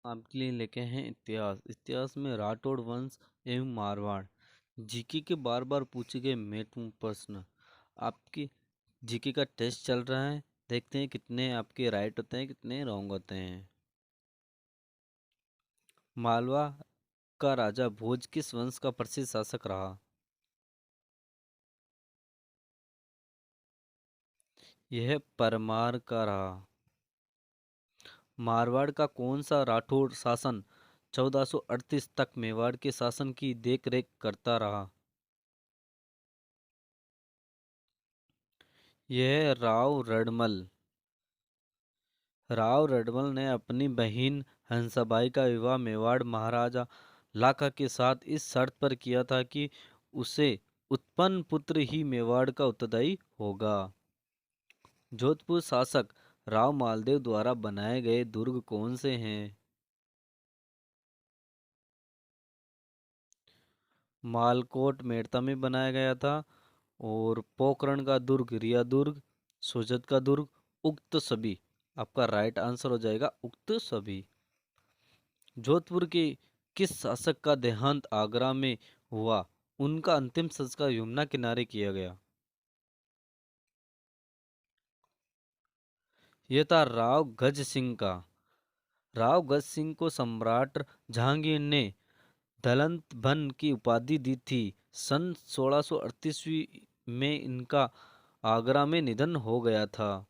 आपके लिए लेके हैं इतिहास। इतिहास में राठौड़ वंश एवं मारवाड़ जीके के बार बार पूछे गए महत्वपूर्ण प्रश्न। आपकी जीके का टेस्ट चल रहा है। देखते हैं कितने आपके राइट होते हैं, कितने रॉन्ग होते हैं। मालवा का राजा भोज किस वंश का प्रसिद्ध शासक रहा? यह परमार का रहा। मारवाड़ का कौन सा राठौड़ शासन 1438 तक मेवाड़ के शासन की देखरेख करता रहा? यह राव रडमल। राव रडमल ने अपनी बहन हंसाबाई का विवाह मेवाड़ महाराजा लाखा के साथ इस शर्त पर किया था कि उसे उत्पन्न पुत्र ही मेवाड़ का उत्तरदायी होगा। जोधपुर शासक राव मालदेव द्वारा बनाए गए दुर्ग कौन से हैं? मालकोट मेड़ता में बनाया गया था। और पोखरण का दुर्ग रिया दुर्ग, सोजत का दुर्ग, उक्त सभी। आपका राइट आंसर हो जाएगा उक्त सभी। जोधपुर के किस शासक का देहांत आगरा में हुआ? उनका अंतिम संस्कार यमुना किनारे किया गया। यह था राव गज सिंह का। राव गज सिंह को सम्राट जहांगीर ने दलंत बन की उपाधि दी थी। सन 1638 में इनका आगरा में निधन हो गया था।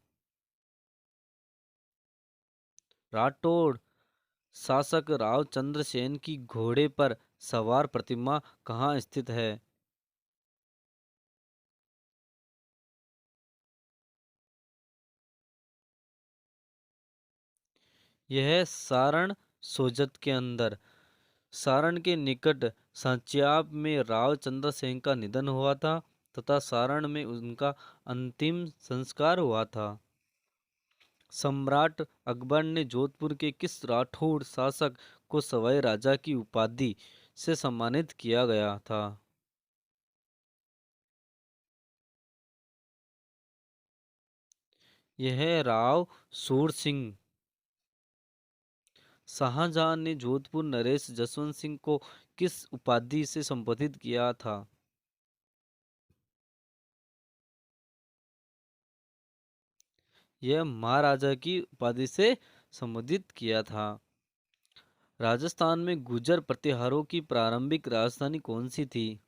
राठौड़ शासक राव चंद्रसेन की घोड़े पर सवार प्रतिमा कहाँ स्थित है? यह सारण सोजत के अंदर, सारण के निकट सांच्याब में राव चंद्रसेन का निधन हुआ था तथा सारण में उनका अंतिम संस्कार हुआ था। सम्राट अकबर ने जोधपुर के किस राठौड़ शासक को सवाई राजा की उपाधि से सम्मानित किया गया था? यह राव सूर सिंह। शाहजहां ने जोधपुर नरेश जसवंत सिंह को किस उपाधि से संबोधित किया था? यह महाराजा की उपाधि से संबोधित किया था। राजस्थान में गुर्जर प्रतिहारों की प्रारंभिक राजधानी कौन सी थी?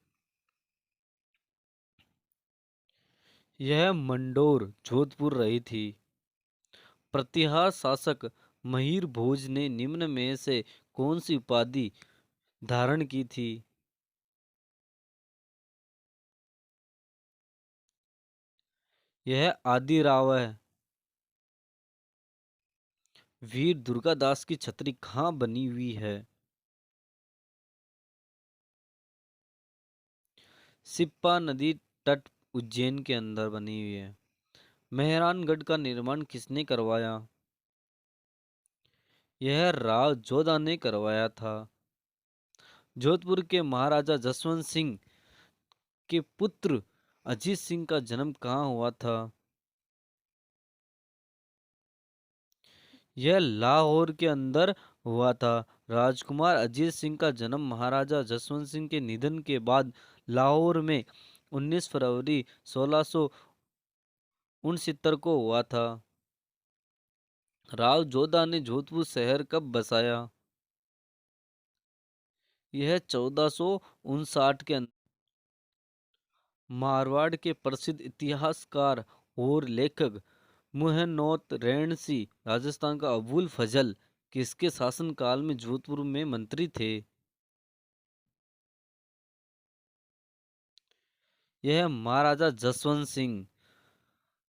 यह मंडोर जोधपुर रही थी। प्रतिहार शासक महिर भोज ने निम्न में से कौन सी उपाधि धारण की थी? यह आदि राव है। वीर दुर्गादास की छतरी कहाँ बनी हुई है? सिप्पा नदी तट उज्जैन के अंदर बनी हुई है। मेहरानगढ़ का निर्माण किसने करवाया? यह राव जोधा ने करवाया था। जोधपुर के महाराजा जसवंत सिंह के पुत्र अजीत सिंह का जन्म कहाँ हुआ था? यह लाहौर के अंदर हुआ था। राजकुमार अजीत सिंह का जन्म महाराजा जसवंत सिंह के निधन के बाद लाहौर में 19 फरवरी 1669 को हुआ था। राव जोधा ने जोधपुर शहर कब बसाया? यह 1459 के अंदर। मारवाड़ के प्रसिद्ध इतिहासकार और लेखक मुहन्नौत रैणसी राजस्थान का अबुल फजल किसके शासनकाल में जोधपुर में मंत्री थे? यह महाराजा जसवंत सिंह।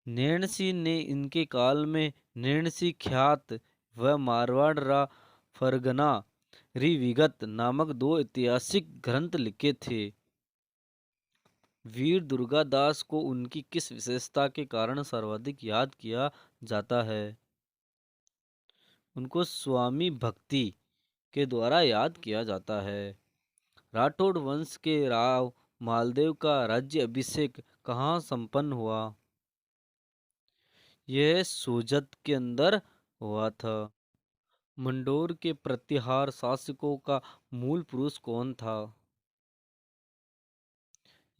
नैणसी ने इनके काल में नैणसी ख्यात व मारवाड़ रा फरगना री विगत नामक दो ऐतिहासिक ग्रंथ लिखे थे। वीर दुर्गादास को उनकी किस विशेषता के कारण सर्वाधिक याद किया जाता है? उनको स्वामी भक्ति के द्वारा याद किया जाता है। राठौड़ वंश के राव मालदेव का राज्य अभिषेक कहाँ संपन्न हुआ? यह सोजत के अंदर हुआ था। मंडोर के प्रतिहार शासकों का मूल पुरुष कौन था?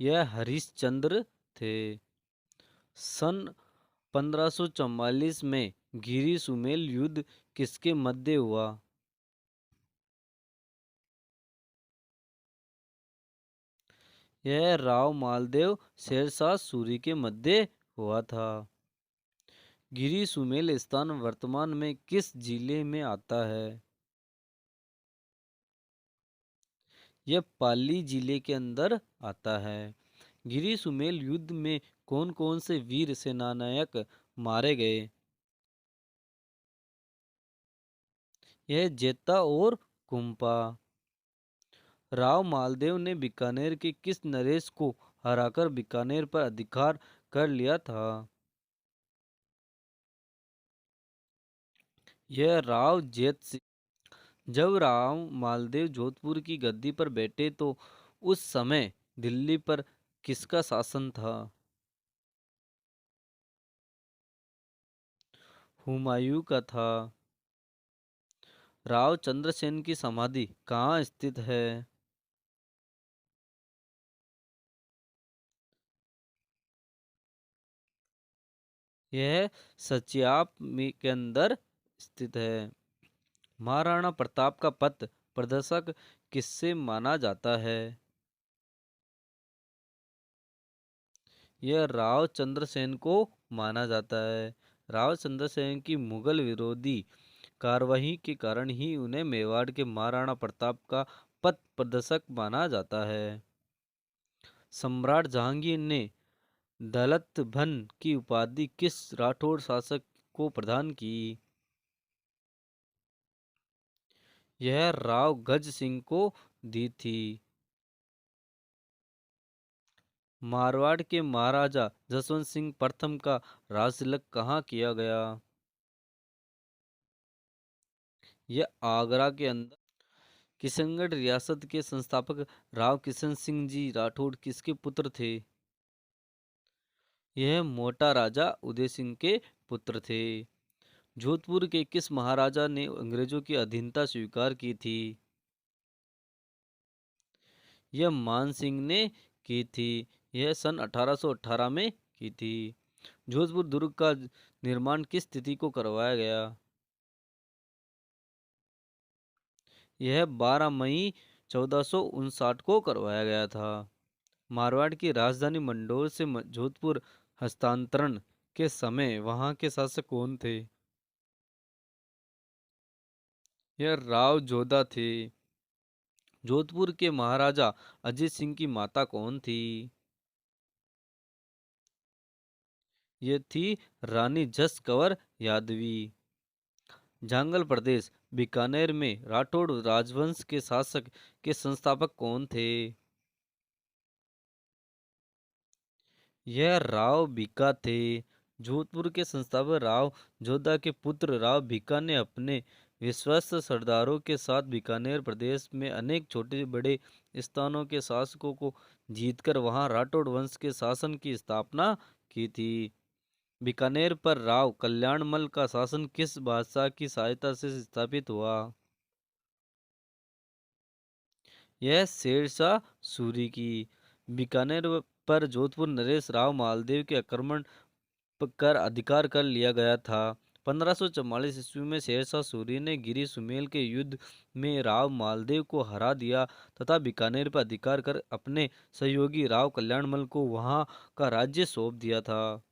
यह हरिश्चंद्र थे। सन 1544 में गिरी सुमेल युद्ध किसके मध्य हुआ? यह राव मालदेव शेरशाह सूरी के मध्य हुआ था। गिरी सुमेल स्थान वर्तमान में किस जिले में आता है? यह पाली जिले के अंदर आता है। गिरी सुमेल युद्ध में कौन कौन से वीर सेनानायक मारे गए? यह जेता और कुंपा। राव मालदेव ने बीकानेर के किस नरेश को हराकर बीकानेर पर अधिकार कर लिया था? यह राव जेत सिंह। जब राव मालदेव जोधपुर की गद्दी पर बैठे तो उस समय दिल्ली पर किसका शासन था? हुमायूं का था। राव चंद्रसेन की समाधि कहाँ स्थित है? यह सचियाप के अंदर स्थित है। महाराणा प्रताप का पथ प्रदर्शक किससे माना जाता है? यह राव चंद्रसेन को माना जाता है। राव चंद्रसेन की मुगल विरोधी कार्रवाई के कारण ही उन्हें मेवाड़ के महाराणा प्रताप का पथ प्रदर्शक माना जाता है। सम्राट जहांगीर ने दलत भन की उपाधि किस राठौड़ शासक को प्रदान की? यह राव गज सिंह को दी थी। मारवाड़ के महाराजा जसवंत सिंह प्रथम का राजतिलक कहाँ किया गया? यह आगरा के अंदर। किशनगढ़ रियासत के संस्थापक राव किशन सिंह जी राठौड़ किसके पुत्र थे? यह मोटा राजा उदय सिंह के पुत्र थे। जोधपुर के किस महाराजा ने अंग्रेजों की अधीनता स्वीकार की थी? यह मान सिंह ने की थी। यह सन 1818 में की थी। जोधपुर दुर्ग का निर्माण किस तिथि को करवाया गया? यह 12 मई 1459 को करवाया गया था। मारवाड़ की राजधानी मंडोर से जोधपुर हस्तांतरण के समय वहां के शासक कौन थे? यह राव जोधा थे। जोधपुर के महाराजा अजीत सिंह की माता कौन थी? ये थी रानी जस कंवर यादवी। जांगल प्रदेश बीकानेर में राठौड़ राजवंश के शासक के संस्थापक कौन थे? यह राव बीका थे। जोधपुर के संस्थापक राव जोधा के पुत्र राव बीका ने अपने विश्वस्त सरदारों के साथ बीकानेर प्रदेश में अनेक छोटे बड़े स्थानों के शासकों को जीतकर वहां राठौड़ वंश के शासन की स्थापना की थी। बीकानेर पर राव कल्याणमल का शासन किस बादशाह की सहायता से स्थापित हुआ? यह शेरशाह सूरी की। बीकानेर पर जोधपुर नरेश राव मालदेव के आक्रमण कर अधिकार कर लिया गया था। 1544 ईस्वी में शेरशाह सूरी ने गिरी सुमेल के युद्ध में राव मालदेव को हरा दिया तथा बीकानेर पर अधिकार कर अपने सहयोगी राव कल्याणमल को वहां का राज्य सौंप दिया था।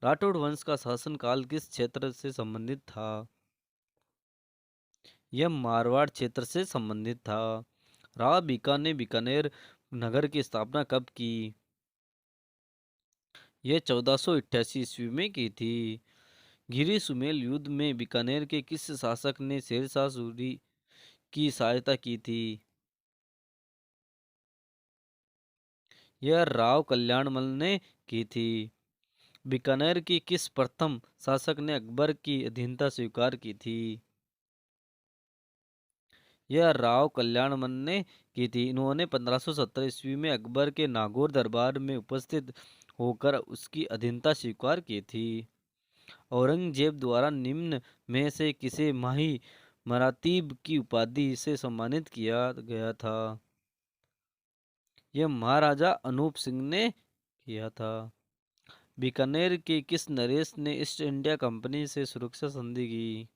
राठौड़ वंश का शासन काल किस क्षेत्र से संबंधित था? यह मारवाड़ क्षेत्र से संबंधित था। राव बीका ने बीकानेर नगर की स्थापना कब की? यह 1488 ईस्वी में की थी। गिरी सुमेल युद्ध में बीकानेर के किस शासक ने शेरशाह सूरी की सहायता की थी? यह राव कल्याणमल ने की थी। बीकानेर की किस प्रथम शासक ने अकबर की अधीनता स्वीकार की थी? यह राव कल्याणमल ने की थी। इन्होंने 1570 ईस्वी में अकबर के नागौर दरबार में उपस्थित होकर उसकी अधीनता स्वीकार की थी। औरंगजेब द्वारा निम्न में से किसे माही मरातीब की उपाधि से सम्मानित किया गया था? यह महाराजा अनूप सिंह ने किया था। बीकानेर के किस नरेश ने ईस्ट इंडिया कंपनी से सुरक्षा संधि की?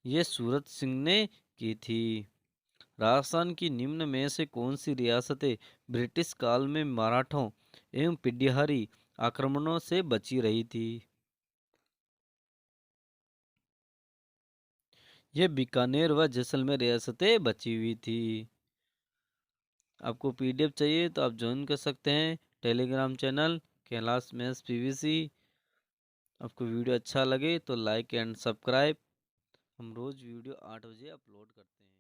यह सूरत सिंह ने की थी। राजस्थान की निम्न में से कौन सी रियासतें ब्रिटिश काल में मराठों एवं पिड्याहारी आक्रमणों से बची रही थी? यह बीकानेर व जैसलमेर रियासतें बची हुई थी। आपको पीडीएफ चाहिए तो आप ज्वाइन कर सकते हैं Telegram channel Kailash maths PVC. आपको वीडियो अच्छा लगे तो लाइक एंड सब्सक्राइब। हम रोज़ वीडियो 8 बजे अपलोड करते हैं।